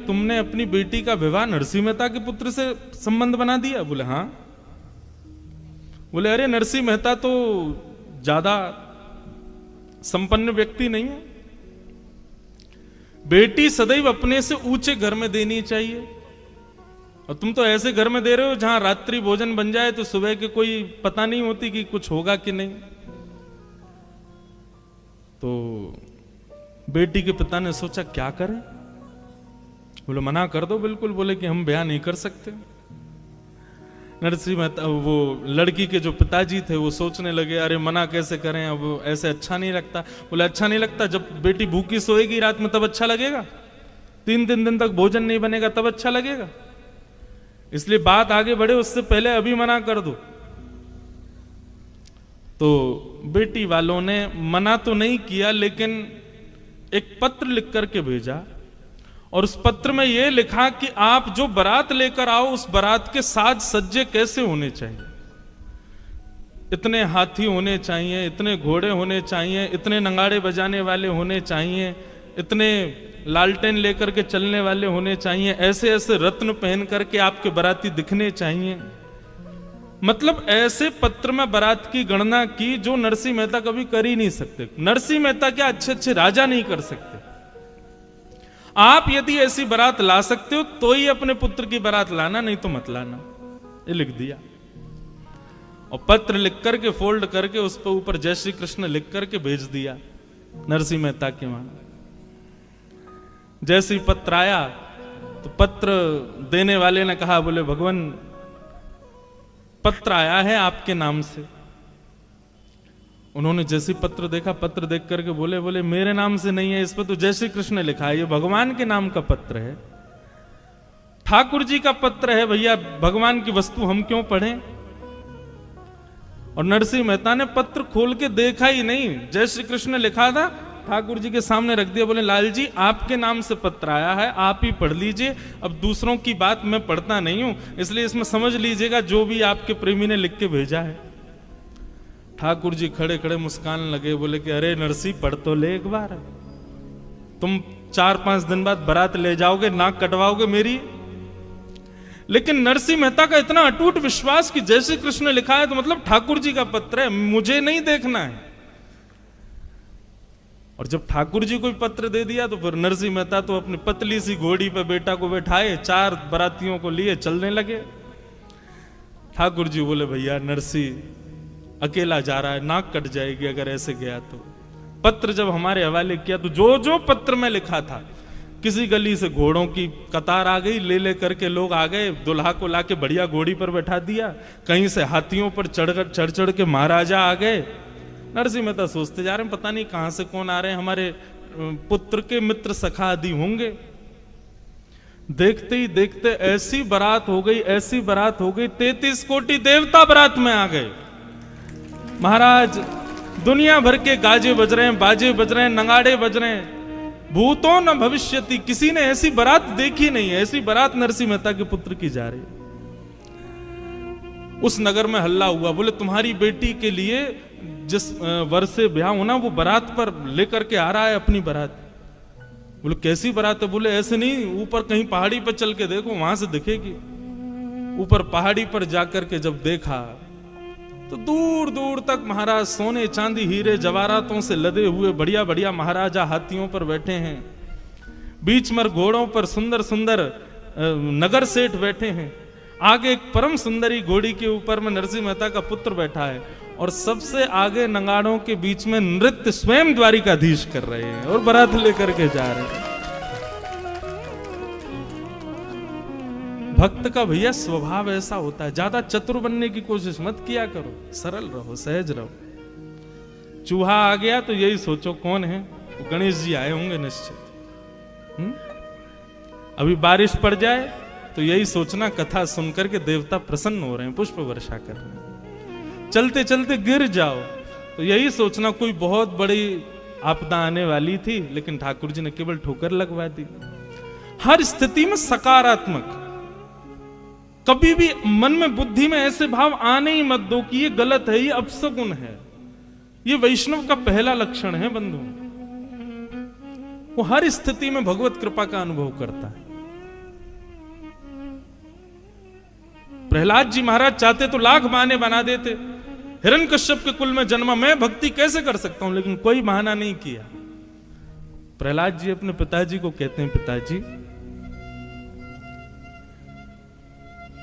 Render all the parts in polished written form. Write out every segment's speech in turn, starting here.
तुमने अपनी बेटी का विवाह नरसिंह मेहता के पुत्र से संबंध बना दिया? बोले हाँ। बोले अरे नरसिंह मेहता तो ज्यादा संपन्न व्यक्ति नहीं है, बेटी सदैव अपने से ऊंचे घर में देनी चाहिए, और तुम तो ऐसे घर में दे रहे हो जहां रात्रि भोजन बन जाए तो सुबह के कोई पता नहीं होती कि कुछ होगा कि नहीं। तो बेटी के पिता ने सोचा क्या करें। बोले मना कर दो बिल्कुल। बोले कि हम ब्याह नहीं कर सकते। नरसिंह मेहता, वो लड़की के जो पिताजी थे, वो सोचने लगे अरे मना कैसे करें, अब ऐसे अच्छा नहीं लगता। बोले अच्छा नहीं लगता? जब बेटी भूखी सोएगी रात में तब अच्छा लगेगा? 3 दिन तक भोजन नहीं बनेगा तब अच्छा लगेगा? इसलिए बात आगे बढ़े उससे पहले अभी मना कर दो। तो बेटी वालों ने मना तो नहीं किया, लेकिन एक पत्र लिख करके भेजा, और उस पत्र में यह लिखा कि आप जो बारात लेकर आओ उस बारात के साज सज्जे कैसे होने चाहिए। इतने हाथी होने चाहिए, इतने घोड़े होने चाहिए, इतने नगाड़े बजाने वाले होने चाहिए, इतने लालटेन लेकर के चलने वाले होने चाहिए, ऐसे ऐसे रत्न पहन करके आपके बाराती दिखने चाहिए। मतलब ऐसे पत्र में बारात की गणना की जो नरसिंह मेहता कभी कर ही नहीं सकते। नरसिंह मेहता क्या अच्छे अच्छे राजा नहीं कर सकते। आप यदि ऐसी बारात ला सकते हो तो ही अपने पुत्र की बारात लाना, नहीं तो मत लाना। ये लिख दिया, और पत्र लिख करके फोल्ड करके उस पर ऊपर जय श्री कृष्ण लिख करके भेज दिया नरसिंह मेहता के वहां। जैसे ही पत्र आया तो पत्र देने वाले ने कहा, बोले भगवान पत्र आया है आपके नाम से। उन्होंने जैसे पत्र देखा, पत्र देख करके बोले मेरे नाम से नहीं है, इस पर तो जय श्री कृष्ण लिखा है, ये भगवान के नाम का पत्र है, ठाकुर जी का पत्र है, भैया भगवान की वस्तु हम क्यों पढ़ें। और नरसिंह मेहता ने पत्र खोल के देखा ही नहीं, जय श्री कृष्ण लिखा था, ठाकुर जी के सामने रख दिया। बोले लाल जी आपके नाम से पत्र आया है, आप ही पढ़ लीजिए, अब दूसरों की बात मैं पढ़ता नहीं हूं, इसलिए इसमें समझ लीजिएगा जो भी आपके प्रेमी ने लिख के भेजा है। ठाकुर जी खड़े खड़े मुस्कान लगे, बोले कि अरे नरसिंह पढ़ तो ले एक बार, तुम 4-5 दिन बाद बारात ले जाओगे, नाक कटवाओगे मेरी। लेकिन नरसिंह मेहता का इतना अटूट विश्वास कि जय श्री कृष्ण लिखा है तो मतलब ठाकुर जी का पत्र है, मुझे नहीं देखना है। और जब ठाकुर जी को पत्र दे दिया तो फिर नरसिंह मेहता तो अपनी पतली सी घोड़ी पे बेटा को बैठाए 4 बारातियों को लिए चलने लगे। ठाकुर जी बोले भैया नरसिंह अकेला जा रहा है, नाक कट जाएगी अगर ऐसे गया तो। पत्र जब हमारे हवाले किया तो जो जो पत्र में लिखा था, किसी गली से घोड़ों की कतार आ गई, ले ले करके लोग आ गए, दुल्हा को लाके बढ़िया घोड़ी पर बैठा दिया, कहीं से हाथियों पर चढ़ चढ़ के महाराजा आ गए। नरसिंह मेहता सोचते जा रहे हैं पता नहीं कहां से कौन आ रहे हैं, हमारे पुत्र के मित्र सखा आदि होंगे। देखते ही देखते ऐसी बारात हो गई, ऐसी बारात हो गई, 33 कोटि देवता बारात में आ गए। महाराज दुनिया भर के गाजे बज रहे हैं, बाजे बज रहे हैं, नगाड़े बज रहे हैं, भूतो न भविष्यति, किसी ने ऐसी बारात देखी नहीं है। ऐसी बारात नरसिंह मेहता के पुत्र की जा रही। उस नगर में हल्ला हुआ, बोले तुम्हारी बेटी के लिए जिस वर्ष से ब्याह होना वो बारात पर लेकर के आ रहा है अपनी बारात। बोले कैसी बारात है? बोले ऐसे नहीं, ऊपर कहीं पहाड़ी पर चल के देखो, वहां से दिखेगी। ऊपर पहाड़ी पर जाकर के जब देखा तो दूर दूर तक महाराज सोने चांदी हीरे जवाहरातों से लदे हुए बढ़िया बढ़िया महाराजा हाथियों पर बैठे हैं, बीच में घोड़ों पर सुंदर सुंदर नगर सेठ बैठे हैं, आगे एक परम सुंदरी घोड़ी के ऊपर में नरसिंह मेहता का पुत्र बैठा है, और सबसे आगे नगाड़ों के बीच में नृत्य स्वयं द्वारिकाधीश कर रहे हैं और बारात लेकर के जा रहे हैं। भक्त का भैया स्वभाव ऐसा होता है, ज्यादा चतुर बनने की कोशिश मत किया करो, सरल रहो, सहज रहो। चूहा आ गया तो यही सोचो कौन है, वो गणेश जी आए होंगे निश्चित। अभी बारिश पड़ जाए तो यही सोचना कथा सुनकर के देवता प्रसन्न हो रहे हैं, पुष्प वर्षा कर रहे हैं। चलते चलते गिर जाओ तो यही सोचना कोई बहुत बड़ी आपदा आने वाली थी, लेकिन ठाकुर जी ने केवल ठोकर लगवा दी। हर स्थिति में सकारात्मक, कभी भी मन में बुद्धि में ऐसे भाव आने ही मत दो कि ये गलत है, ये अपशगुन है। ये वैष्णव का पहला लक्षण है बंधु, वो हर स्थिति में भगवत कृपा का अनुभव करता है। प्रहलाद जी महाराज चाहते तो लाख बहाने बना देते, हिरण्यकश्यप के कुल में जन्मा, मैं भक्ति कैसे कर सकता हूं, लेकिन कोई बहाना नहीं किया। प्रहलाद जी अपने पिताजी को कहते हैं, पिताजी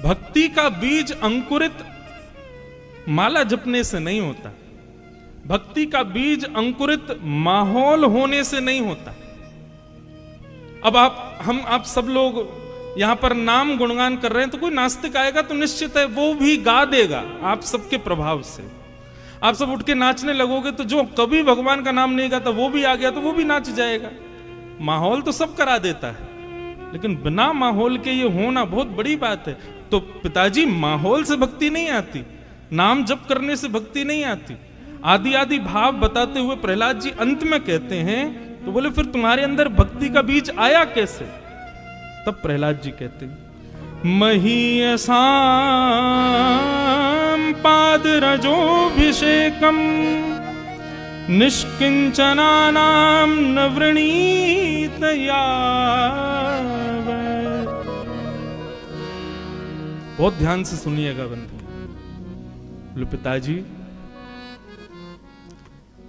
भक्ति का बीज अंकुरित माला जपने से नहीं होता, भक्ति का बीज अंकुरित माहौल होने से नहीं होता। अब आप सब लोग यहां पर नाम गुणगान कर रहे हैं, तो कोई नास्तिक आएगा तो निश्चित है वो भी गा देगा आप सबके प्रभाव से। आप सब उठ के नाचने लगोगे तो जो कभी भगवान का नाम नहीं गाता वो भी आ गया तो वो भी नाच जाएगा। माहौल तो सब करा देता है, लेकिन बिना माहौल के ये होना बहुत बड़ी बात है। तो पिताजी माहौल से भक्ति नहीं आती, नाम जप करने से भक्ति नहीं आती। आदि आदि भाव बताते हुए प्रहलाद जी अंत में कहते हैं, तो बोले फिर तुम्हारे अंदर भक्ति का बीज आया कैसे? तब प्रहलाद जी कहते हैं, महीयसां पादरजोभिषेकम निष्किंचनानां न वृणीत यावत्। बहुत ध्यान से सुनिएगा बंधु। बोले पिताजी,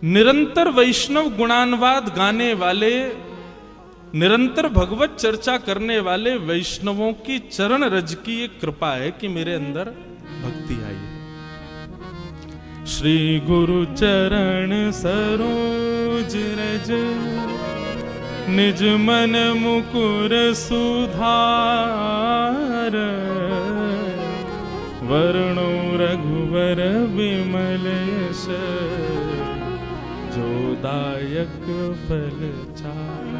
निरंतर वैष्णव गुणानुवाद गाने वाले, निरंतर भगवत चर्चा करने वाले वैष्णवों की चरण रज की एक कृपा है कि मेरे अंदर भक्ति आई है। श्री गुरु चरण सरोज रज निज मन मुकुर सुधार, वर्णो रघुवर विमल यश जो दायक फल चार।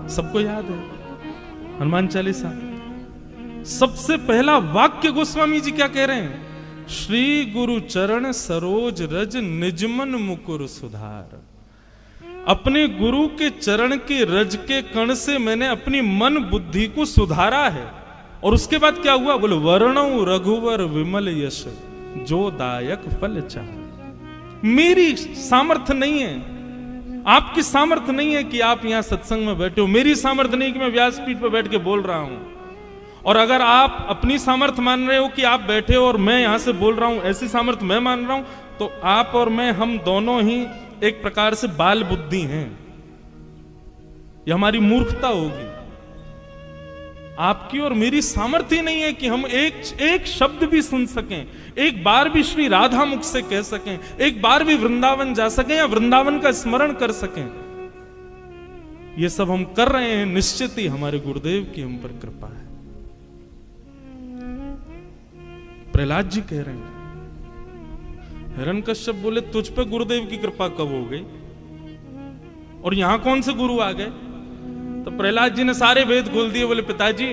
सबको याद है हनुमान चालीसा, सबसे पहला वाक्य गोस्वामी जी क्या कह रहे हैं? श्री गुरु चरण सरोज रज निजमन मुकुर सुधार। अपने गुरु के चरण के रज के कण से मैंने अपनी मन बुद्धि को सुधारा है। और उसके बाद क्या हुआ? बोले वर्णौ रघुवर विमल यश जो दायक फल चाह। मेरी सामर्थ्य नहीं है, आपकी सामर्थ्य नहीं है कि आप यहां सत्संग में बैठे हो, मेरी सामर्थ्य नहीं कि मैं व्यासपीठ पर बैठ के बोल रहा हूं। और अगर आप अपनी सामर्थ्य मान रहे हो कि आप बैठे हो और मैं यहां से बोल रहा हूं, ऐसी सामर्थ्य मैं मान रहा हूं, तो आप और मैं, हम दोनों ही एक प्रकार से बाल बुद्धि हैं। यह हमारी मूर्खता होगी। आपकी और मेरी सामर्थ्य नहीं है कि हम एक शब्द भी सुन सकें, एक बार भी श्री राधा मुख से कह सकें, एक बार भी वृंदावन जा सकें या वृंदावन का स्मरण कर सकें। ये सब हम कर रहे हैं, निश्चित ही हमारे गुरुदेव की हम पर कृपा है। प्रहलाद जी कह रहे हैं, हिरण्यकश्यप बोले तुझ पे गुरुदेव की कृपा कब हो गई और यहां कौन से गुरु आ गए? तो प्रहलाद जी ने सारे वेद खोल दिए। बोले पिताजी,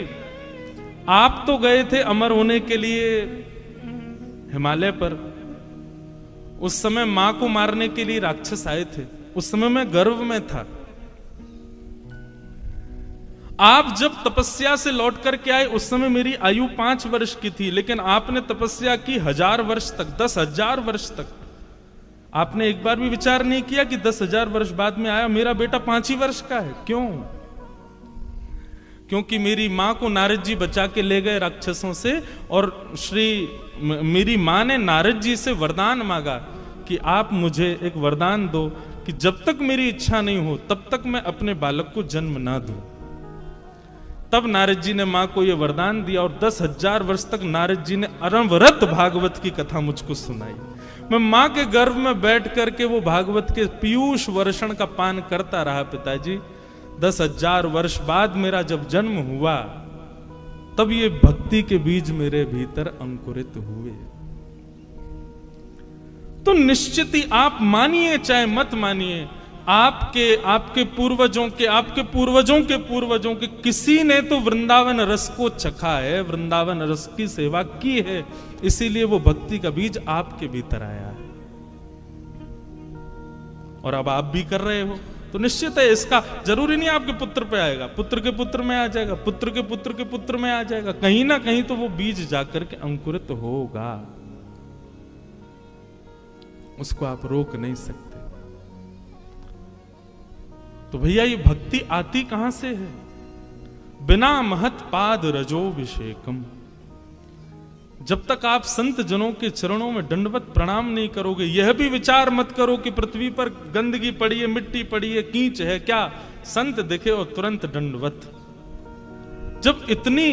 आप तो गए थे अमर होने के लिए हिमालय पर, उस समय मां को मारने के लिए राक्षस आए थे, उस समय मैं गर्भ में था। आप जब तपस्या से लौट करके आए उस समय मेरी आयु 5 वर्ष की थी, लेकिन आपने तपस्या की 1000 वर्ष तक, 10,000 वर्ष तक। आपने एक बार भी विचार नहीं किया कि 10,000 वर्ष बाद में आया मेरा बेटा 5 ही वर्ष का है। क्यों? क्योंकि मेरी मां को नारद जी बचा के ले गए राक्षसों से, और मेरी मां ने नारद जी से वरदान मांगा कि आप मुझे एक वरदान दो कि जब तक मेरी इच्छा नहीं हो तब तक मैं अपने बालक को जन्म ना दूं। तब नारद जी ने मां को यह वरदान दिया और 10,000 वर्ष तक नारद जी ने अनवरत भागवत की कथा मुझको सुनाई। मैं मां के गर्भ में बैठ करके वो भागवत के पीयूष वर्षण का पान करता रहा पिताजी। 10,000 वर्ष बाद मेरा जब जन्म हुआ तब ये भक्ति के बीज मेरे भीतर अंकुरित हुए। तो निश्चित ही आप मानिए चाहे मत मानिए, आपके पूर्वजों के पूर्वजों के किसी ने तो वृंदावन रस को चखा है, वृंदावन रस की सेवा की है, इसीलिए वो भक्ति का बीज आपके भीतर आया है और अब आप भी कर रहे हो। तो निश्चित है, इसका जरूरी नहीं आपके पुत्र पे आएगा, पुत्र के पुत्र में आ जाएगा, पुत्र के पुत्र के पुत्र में आ जाएगा, कहीं ना कहीं तो वो बीज जाकर के अंकुरित होगा, उसको आप रोक नहीं सकते। तो भैया ये भक्ति आती कहां से है? बिना महत पाद रजोभिषेकम। जब तक आप संत जनों के चरणों में दंडवत प्रणाम नहीं करोगे, यह भी विचार मत करो कि पृथ्वी पर गंदगी पड़ी है, मिट्टी पड़ी है, कीच है, क्या संत दिखे और तुरंत दंडवत। जब इतनी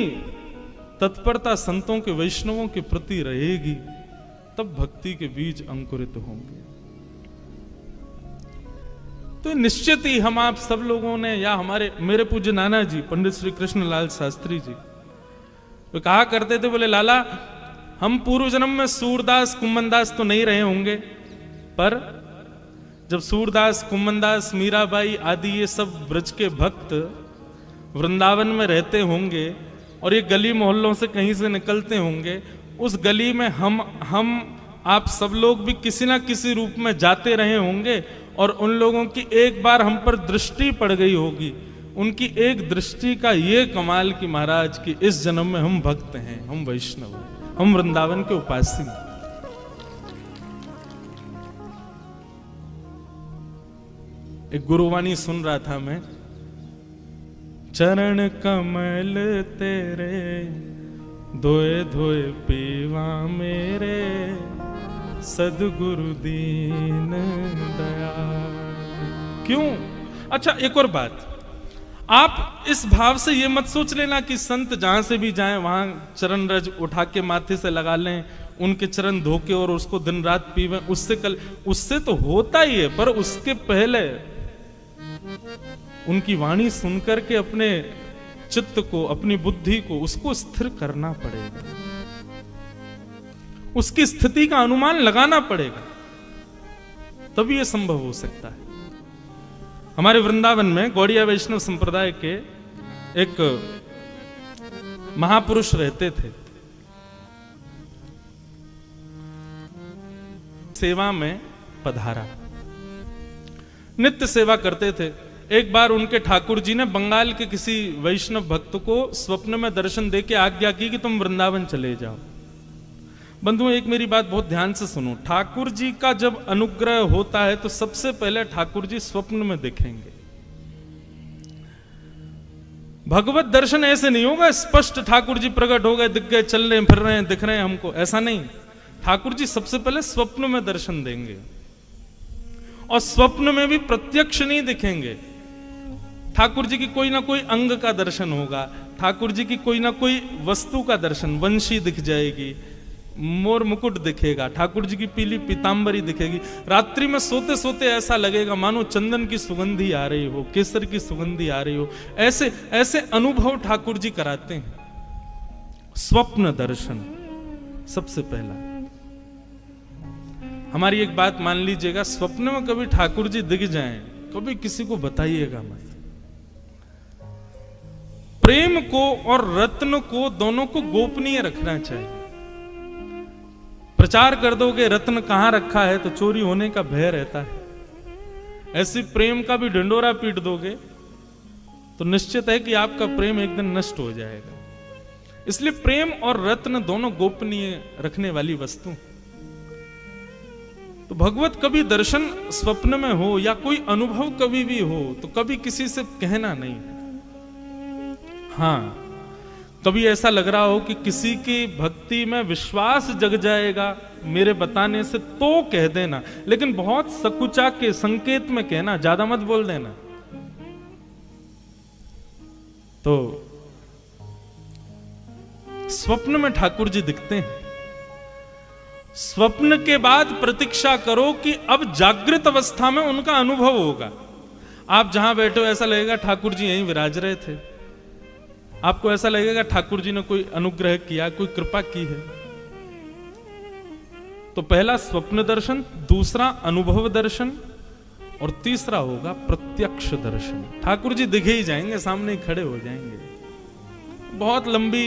तत्परता संतों के, वैष्णवों के प्रति रहेगी, तब भक्ति के बीज अंकुरित होंगे। तो निश्चित ही हम आप सब लोगों ने, या मेरे पूज्य नाना जी पंडित श्री कृष्णलाल शास्त्री जी, वे कहा करते थे, बोले लाला हम पूर्व जन्म में सूरदास कुम्मनदास तो नहीं रहे होंगे, पर जब सूरदास कुम्मनदास मीराबाई आदि ये सब ब्रज के भक्त वृंदावन में रहते होंगे और ये गली मोहल्लों से कहीं से निकलते होंगे, उस गली में हम आप सब लोग भी किसी ना किसी रूप में जाते रहे होंगे और उन लोगों की एक बार हम पर दृष्टि पड़ गई होगी। उनकी एक दृष्टि का ये कमाल कि महाराज की इस जन्म में हम भक्त हैं, हम वैष्णव हैं, हम वृंदावन के उपासी हैं। एक गुरुवाणी सुन रहा था मैं, चरण कमल तेरे धोए धोए पीवा मेरे, सदगुरु दीन दयाल। क्यों? अच्छा एक और बात, आप इस भाव से ये मत सोच लेना कि संत जहां से भी जाएं वहां चरण रज उठा के माथे से लगा लें, उनके चरण धो के और उसको दिन रात पीवें, उससे तो होता ही है, पर उसके पहले उनकी वाणी सुनकर के अपने चित्त को, अपनी बुद्धि को, उसको स्थिर करना पड़ेगा, उसकी स्थिति का अनुमान लगाना पड़ेगा, तभी यह संभव हो सकता है। हमारे वृंदावन में गौड़िया वैष्णव संप्रदाय के एक महापुरुष रहते थे, सेवा में पधारा, नित्य सेवा करते थे। एक बार उनके ठाकुर जी ने बंगाल के किसी वैष्णव भक्त को स्वप्न में दर्शन देके आज्ञा की कि तुम वृंदावन चले जाओ। बंधुओं एक मेरी बात बहुत ध्यान से सुनो, ठाकुर जी का जब अनुग्रह होता है तो सबसे पहले ठाकुर जी स्वप्न में दिखेंगे। भगवत दर्शन ऐसे नहीं होगा स्पष्ट ठाकुर जी प्रकट हो गए, दिख गए, चल रहे फिर रहे हैं, दिख रहे हैं हमको, ऐसा नहीं। ठाकुर जी सबसे पहले स्वप्न में दर्शन देंगे, और स्वप्न में भी प्रत्यक्ष नहीं दिखेंगे। ठाकुर जी की कोई ना कोई अंग का दर्शन होगा, ठाकुर जी की कोई ना कोई वस्तु का दर्शन, वंशी दिख जाएगी, मोर मुकुट दिखेगा, ठाकुर जी की पीली पीतांबरी दिखेगी। रात्रि में सोते सोते ऐसा लगेगा मानो चंदन की सुगंधी आ रही हो, केसर की सुगंधी आ रही हो, ऐसे ऐसे अनुभव ठाकुर जी कराते हैं। स्वप्न दर्शन सबसे पहला। हमारी एक बात मान लीजिएगा, स्वप्न में कभी ठाकुर जी दिख जाएं, कभी किसी को बताइएगा मत। प्रेम को और रत्न को दोनों को गोपनीय रखना चाहिए। प्रचार कर दोगे रत्न कहां रखा है तो चोरी होने का भय रहता है, ऐसी प्रेम का भी ढिंडोरा पीट दोगे तो निश्चित है कि आपका प्रेम एक दिन नष्ट हो जाएगा। इसलिए प्रेम और रत्न दोनों गोपनीय रखने वाली वस्तु। तो भगवत कभी दर्शन स्वप्न में हो या कोई अनुभव कभी भी हो तो कभी किसी से कहना नहीं। हाँ, कभी ऐसा लग रहा हो कि किसी की भक्ति में विश्वास जग जाएगा मेरे बताने से, तो कह देना, लेकिन बहुत सकुचा के संकेत में कहना, ज्यादा मत बोल देना। तो स्वप्न में ठाकुर जी दिखते हैं, स्वप्न के बाद प्रतीक्षा करो कि अब जागृत अवस्था में उनका अनुभव होगा। आप जहां बैठे हो ऐसा लगेगा ठाकुर जी यहीं विराज रहे थे, आपको ऐसा लगेगा ठाकुर जी ने कोई अनुग्रह किया, कोई कृपा की है। तो पहला स्वप्न दर्शन, दूसरा अनुभव दर्शन, और तीसरा होगा प्रत्यक्ष दर्शन। ठाकुर जी दिखे ही जाएंगे, सामने ही खड़े हो जाएंगे। बहुत लंबी